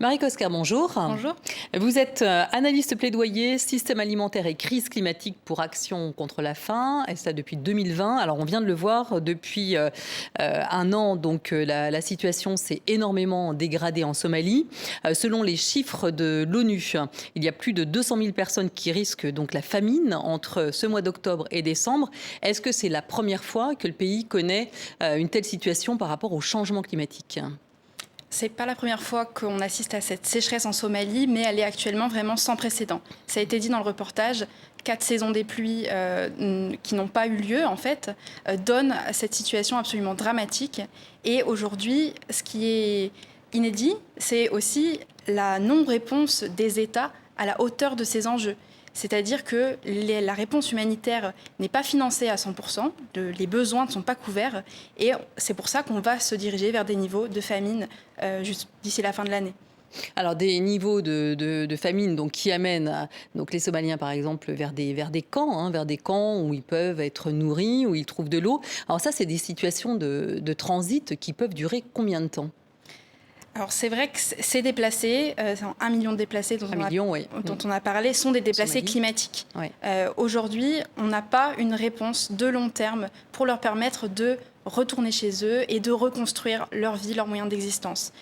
Marie Coscar, bonjour. Bonjour. Vous êtes analyste plaidoyer, système alimentaire et crise climatique pour Action contre la faim, et ça depuis 2020. Alors on vient de le voir, depuis un an, donc la situation s'est énormément dégradée en Somalie. Selon les chiffres de l'ONU, il y a plus de 200 000 personnes qui risquent donc la famine entre ce mois d'octobre et décembre. Est-ce que c'est la première fois que le pays connaît une telle situation par rapport au changement climatique ? C'est pas la première fois qu'on assiste à cette sécheresse en Somalie, mais elle est actuellement vraiment sans précédent. Ça a été dit dans le reportage, 4 saisons des pluies qui n'ont pas eu lieu, en fait, donnent cette situation absolument dramatique. Et aujourd'hui, ce qui est inédit, c'est aussi la non-réponse des États à la hauteur de ces enjeux. C'est-à-dire que la réponse humanitaire n'est pas financée à 100%, les besoins ne sont pas couverts, et c'est pour ça qu'on va se diriger vers des niveaux de famine juste d'ici la fin de l'année. Alors des niveaux de famine donc, qui amènent donc, les Somaliens par exemple vers des camps où ils peuvent être nourris, où ils trouvent de l'eau. Alors ça, c'est des situations de transit qui peuvent durer combien de temps ? Alors c'est vrai que ces déplacés, 1 million de déplacés dont on a parlé, sont des déplacés climatiques. Ouais. Aujourd'hui, on n'a pas une réponse de long terme pour leur permettre de retourner chez eux et de reconstruire leur vie, leurs moyens d'existence.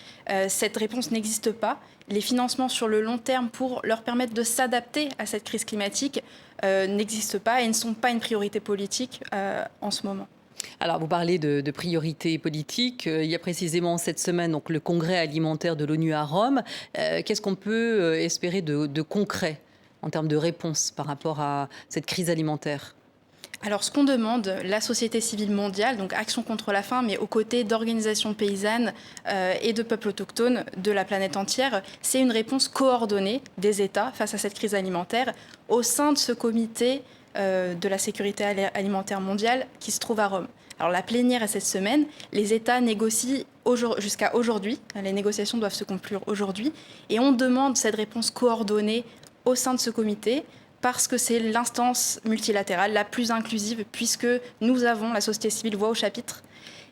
Cette réponse n'existe pas. Les financements sur le long terme pour leur permettre de s'adapter à cette crise climatique n'existent pas et ne sont pas une priorité politique en ce moment. Alors, vous parlez de priorités politiques. Il y a précisément cette semaine donc, le congrès alimentaire de l'ONU à Rome. Qu'est-ce qu'on peut espérer de concret en termes de réponse par rapport à cette crise alimentaire ? Alors, ce qu'on demande, la société civile mondiale, donc Action contre la faim, mais aux côtés d'organisations paysannes et de peuples autochtones de la planète entière, c'est une réponse coordonnée des États face à cette crise alimentaire au sein de ce comité de la sécurité alimentaire mondiale qui se trouve à Rome. Alors la plénière est cette semaine, les États négocient jusqu'à aujourd'hui, les négociations doivent se conclure aujourd'hui, et on demande cette réponse coordonnée au sein de ce comité parce que c'est l'instance multilatérale la plus inclusive puisque nous avons la société civile voix au chapitre.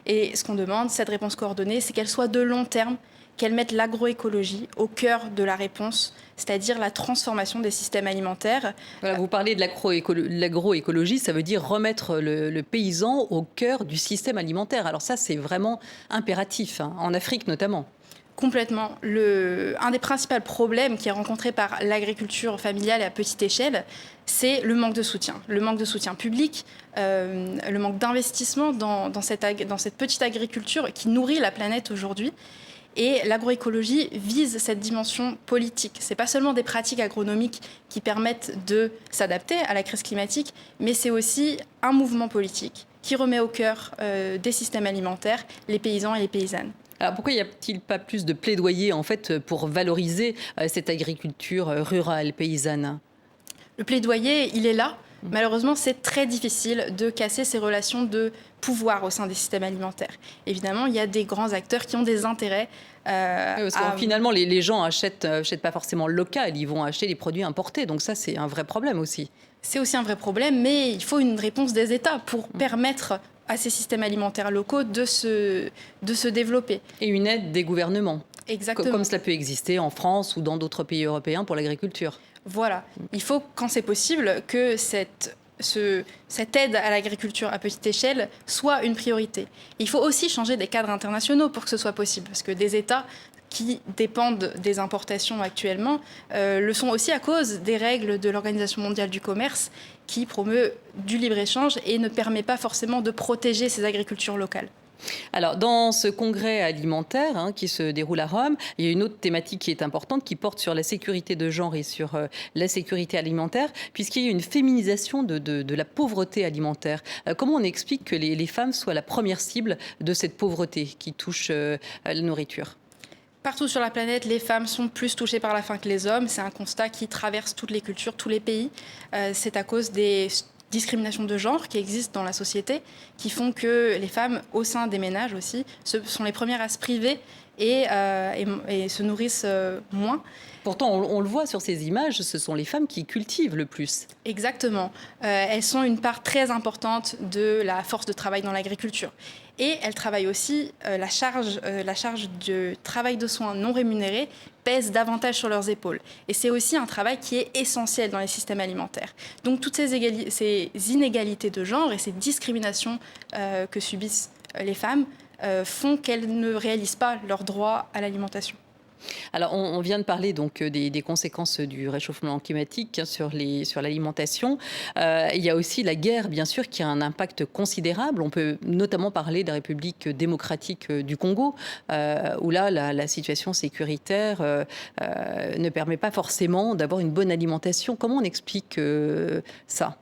Et ce qu'on demande, cette réponse coordonnée, c'est qu'elle soit de long terme, qu'elle mette l'agroécologie au cœur de la réponse, c'est-à-dire la transformation des systèmes alimentaires. Voilà, vous parlez de l'agroécologie, ça veut dire remettre le paysan au cœur du système alimentaire. Alors ça, c'est vraiment impératif, en Afrique notamment. Complètement. Un des principaux problèmes qui est rencontré par l'agriculture familiale à petite échelle, c'est le manque de soutien. Le manque de soutien public, le manque d'investissement dans cette petite agriculture qui nourrit la planète aujourd'hui. Et l'agroécologie vise cette dimension politique. Ce n'est pas seulement des pratiques agronomiques qui permettent de s'adapter à la crise climatique, mais c'est aussi un mouvement politique qui remet au cœur des systèmes alimentaires les paysans et les paysannes. Alors pourquoi n'y a-t-il pas plus de plaidoyer en fait, pour valoriser cette agriculture rurale, paysanne ? Le plaidoyer, il est là. Malheureusement, c'est très difficile de casser ces relations de pouvoir au sein des systèmes alimentaires. Évidemment, il y a des grands acteurs qui ont des intérêts. Parce que finalement, les gens achètent pas forcément local, ils vont acheter des produits importés. Donc ça, c'est un vrai problème aussi. C'est aussi un vrai problème, mais il faut une réponse des États pour permettre à ces systèmes alimentaires locaux de se développer. Et une aide des gouvernements. Exactement. Comme cela peut exister en France ou dans d'autres pays européens pour l'agriculture. Voilà. Il faut, quand c'est possible, que cette aide à l'agriculture à petite échelle soit une priorité. Il faut aussi changer des cadres internationaux pour que ce soit possible, parce que des États qui dépendent des importations actuellement le sont aussi à cause des règles de l'Organisation mondiale du commerce qui promeut du libre-échange et ne permet pas forcément de protéger ces agricultures locales. Alors, dans ce congrès alimentaire qui se déroule à Rome, il y a une autre thématique qui est importante, qui porte sur la sécurité de genre et sur la sécurité alimentaire, puisqu'il y a une féminisation de la pauvreté alimentaire. Comment on explique que les femmes soient la première cible de cette pauvreté qui touche la nourriture ? Partout sur la planète, les femmes sont plus touchées par la faim que les hommes. C'est un constat qui traverse toutes les cultures, tous les pays. C'est à cause des discriminations de genre qui existent dans la société, qui font que les femmes, au sein des ménages aussi, sont les premières à se priver et se nourrissent moins. Pourtant, on le voit sur ces images, ce sont les femmes qui cultivent le plus. Exactement. Elles sont une part très importante de la force de travail dans l'agriculture. Et elles travaillent aussi la charge de travail de soins non rémunérés pèse davantage sur leurs épaules. Et c'est aussi un travail qui est essentiel dans les systèmes alimentaires. Donc toutes ces inégalités de genre et ces discriminations que subissent les femmes font qu'elles ne réalisent pas leur droit à l'alimentation. Alors, on vient de parler donc des conséquences du réchauffement climatique sur l'alimentation. Il y a aussi la guerre, bien sûr, qui a un impact considérable. On peut notamment parler de la République démocratique du Congo, où là, la situation sécuritaire ne permet pas forcément d'avoir une bonne alimentation. Comment on explique ça ?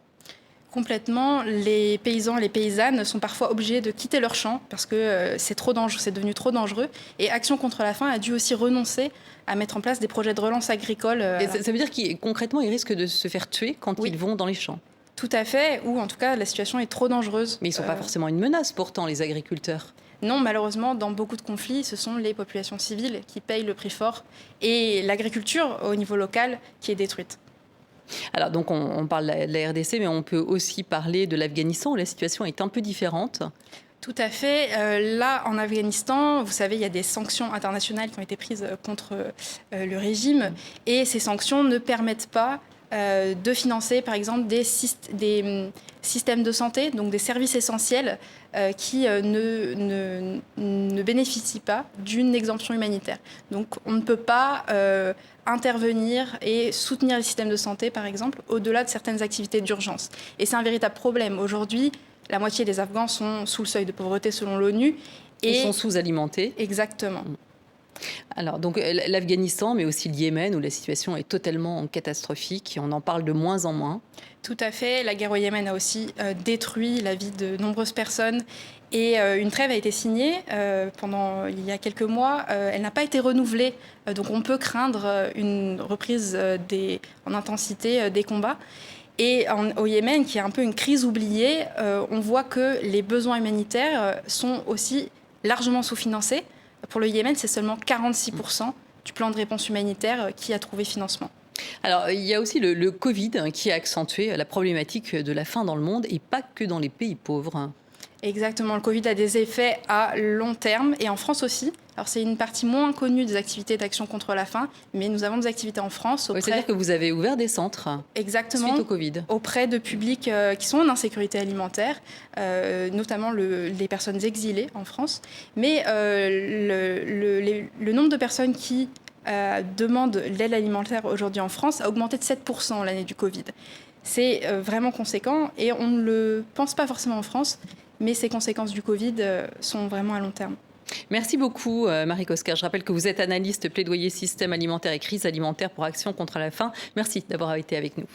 Complètement, les paysans et les paysannes sont parfois obligés de quitter leur champ parce que c'est trop dangereux, c'est devenu trop dangereux. Et Action contre la faim a dû aussi renoncer à mettre en place des projets de relance agricole. Et ça veut dire qu'ils concrètement, ils risquent de se faire tuer quand ils vont dans les champs. Tout à fait, ou en tout cas la situation est trop dangereuse. Mais ils ne sont pas forcément une menace pourtant, les agriculteurs. Non, malheureusement, dans beaucoup de conflits, ce sont les populations civiles qui payent le prix fort et l'agriculture au niveau local qui est détruite. Alors donc on parle de la RDC, mais on peut aussi parler de l'Afghanistan où la situation est un peu différente. Tout à fait. Là, en Afghanistan, vous savez, il y a des sanctions internationales qui ont été prises contre le régime. Et ces sanctions ne permettent pas de financer, par exemple, des systèmes de santé, donc des services essentiels qui ne bénéficient pas d'une exemption humanitaire. Donc on ne peut pas intervenir et soutenir les systèmes de santé, par exemple, au-delà de certaines activités d'urgence. Et c'est un véritable problème. Aujourd'hui, la moitié des Afghans sont sous le seuil de pauvreté selon l'ONU. Ils sont sous-alimentés. Exactement. Alors, donc l'Afghanistan, mais aussi le Yémen, où la situation est totalement catastrophique et on en parle de moins en moins. Tout à fait. La guerre au Yémen a aussi détruit la vie de nombreuses personnes. Et une trêve a été signée il y a quelques mois. Elle n'a pas été renouvelée. Donc on peut craindre une reprise en intensité des combats. Et au Yémen, qui est un peu une crise oubliée, on voit que les besoins humanitaires sont aussi largement sous-financés. Pour le Yémen, c'est seulement 46% du plan de réponse humanitaire qui a trouvé financement. Alors, il y a aussi le Covid qui a accentué la problématique de la faim dans le monde et pas que dans les pays pauvres. Exactement, le Covid a des effets à long terme et en France aussi. Alors c'est une partie moins connue des activités d'Action contre la faim, mais nous avons des activités en France. C'est-à-dire que vous avez ouvert des centres suite au Covid. Auprès de publics qui sont en insécurité alimentaire, notamment les personnes exilées en France. Mais le nombre de personnes qui demandent l'aide alimentaire aujourd'hui en France a augmenté de 7% l'année du Covid. C'est vraiment conséquent et on ne le pense pas forcément en France. Mais ces conséquences du Covid sont vraiment à long terme. Merci beaucoup, Marie Coscar. Je rappelle que vous êtes analyste plaidoyer système alimentaire et crise alimentaire pour Action contre la faim. Merci d'avoir été avec nous.